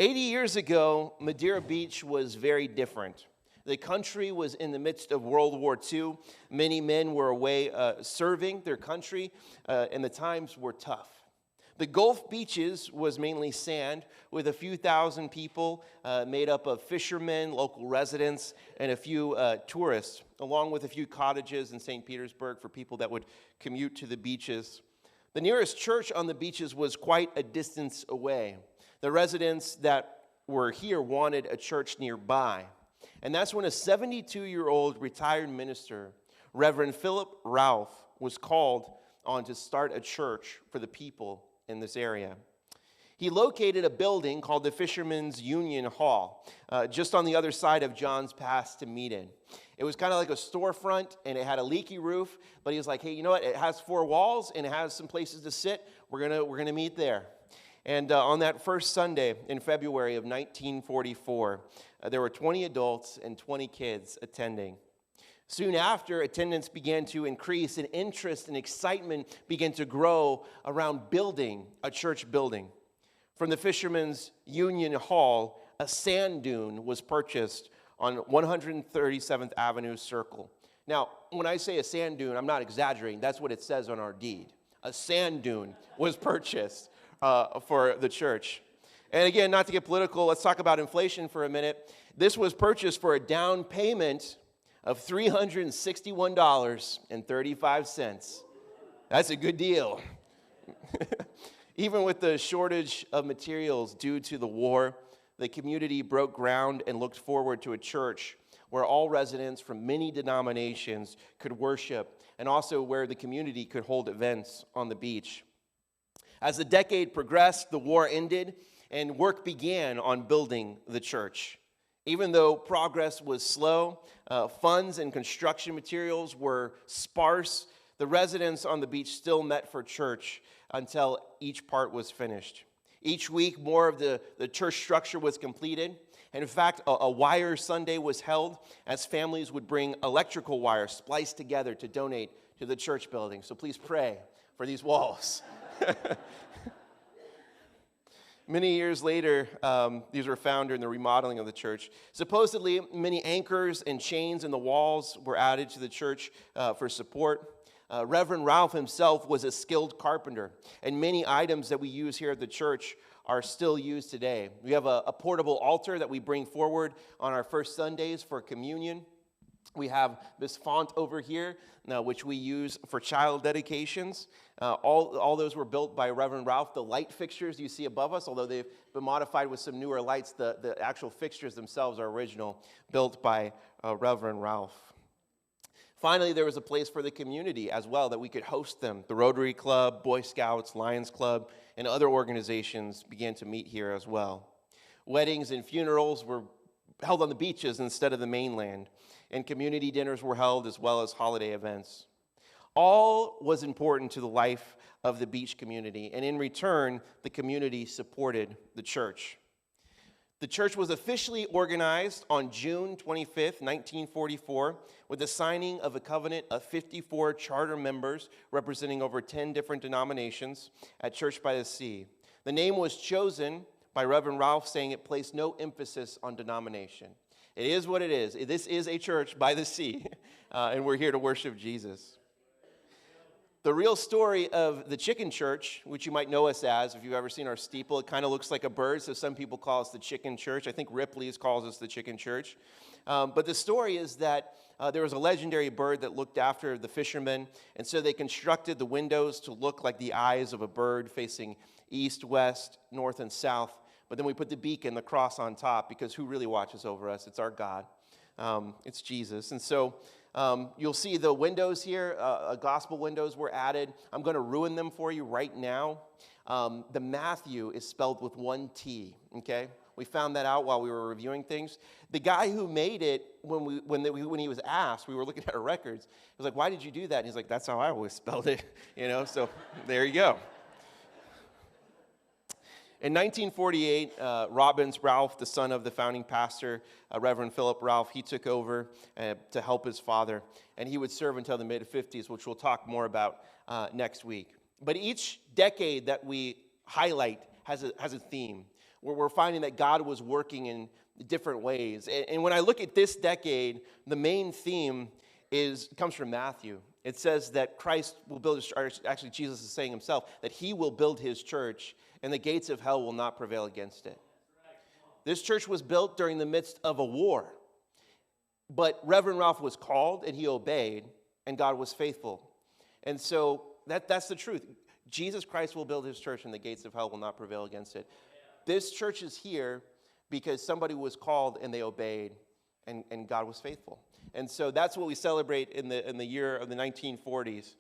80 years ago, Madeira Beach was very different. The country was in the midst of World War II. Many men were away serving their country, and the times were tough. The Gulf beaches was mainly sand, with a few thousand people made up of fishermen, local residents, and a few tourists, along with a few cottages in St. Petersburg for people that would commute to the beaches. The nearest church on the beaches was quite a distance away. The residents that were here wanted a church nearby. And that's when a 72-year-old retired minister, Reverend Philip Ralph, was called on to start a church for the people in this area. He located a building called the Fishermen's Union Hall, just on the other side of John's Pass to Meaden. It was kind of like a storefront, and it had a leaky roof, but he was like, hey, you know what? It has 4 walls, and it has some places to sit. We're gonna meet there. And on that first Sunday in February of 1944, there were 20 adults and 20 kids attending. Soon after, attendance began to increase, and interest and excitement began to grow around building a church building. From the Fishermen's Union Hall, a sand dune was purchased on 137th Avenue Circle. Now, when I say a sand dune, I'm not exaggerating. That's what it says on our deed. A sand dune was purchased for the church. And again, not to get political, let's talk about inflation for a minute. This was purchased for a down payment of $361.35. That's a good deal. Even with the shortage of materials due to the war, the community broke ground and looked forward to a church where all residents from many denominations could worship, and also where the community could hold events on the beach. As the decade progressed, the war ended, and work began on building the church. Even though progress was slow, funds and construction materials were sparse, the residents on the beach still met for church until each part was finished. Each week, more of the church structure was completed. And in fact, a wire Sunday was held as families would bring electrical wire spliced together to donate to the church building. So please pray for these walls. Many years later, these were found during the remodeling of the church. Supposedly, many anchors and chains in the walls were added to the church for support. Reverend Ralph himself was a skilled carpenter, and many items that we use here at the church are still used today. We have a portable altar that we bring forward on our first Sundays for communion. We have this font over here, which we use for child dedications. All those were built by Reverend Ralph. The light fixtures you see above us, although they've been modified with some newer lights, the actual fixtures themselves are original, built by Reverend Ralph. Finally, there was a place for the community as well that we could host them. The Rotary Club, Boy Scouts, Lions Club, and other organizations began to meet here as well. Weddings and funerals were held on the beaches instead of the mainland, and community dinners were held as well as holiday events. All was important to the life of the beach community, and in return, the community supported the church. The church was officially organized on June 25th, 1944, with the signing of a covenant of 54 charter members representing over 10 different denominations at Church by the Sea. The name was chosen by Reverend Ralph, saying it placed no emphasis on denomination. It is what it is. This is a church by the sea, and we're here to worship Jesus. The real story of the Chicken Church, which you might know us as, if you've ever seen our steeple, it kind of looks like a bird, so some people call us the Chicken Church. I think Ripley's calls us the Chicken Church. But the story is that there was a legendary bird that looked after the fishermen, and so they constructed the windows to look like the eyes of a bird facing east, west, north, and south. But then we put the beak and the cross on top, because who really watches over us? It's our God. It's Jesus. And so you'll see the windows here, gospel windows were added. I'm going to ruin them for you right now. The Matthew is spelled with 1 T, okay? We found that out while we were reviewing things. The guy who made it, when he was asked, we were looking at our records, he was like, why did you do that? And he's like, that's how I always spelled it, so there you go. In 1948, Robbins Ralph, the son of the founding pastor, Reverend Philip Ralph, he took over to help his father, and he would serve until the mid-50s, which we'll talk more about next week. But each decade that we highlight has a theme. where we're finding that God was working in different ways. And when I look at this decade, the main theme comes from Matthew. It says that Christ will build his church. Actually, Jesus is saying himself that he will build his church, and the gates of hell will not prevail against it. This church was built during the midst of a war. But Reverend Ralph was called, and he obeyed, and God was faithful. And so that's the truth. Jesus Christ will build his church, and the gates of hell will not prevail against it. This church is here because somebody was called, and they obeyed, and God was faithful. And so that's what we celebrate in the year of the 1940s.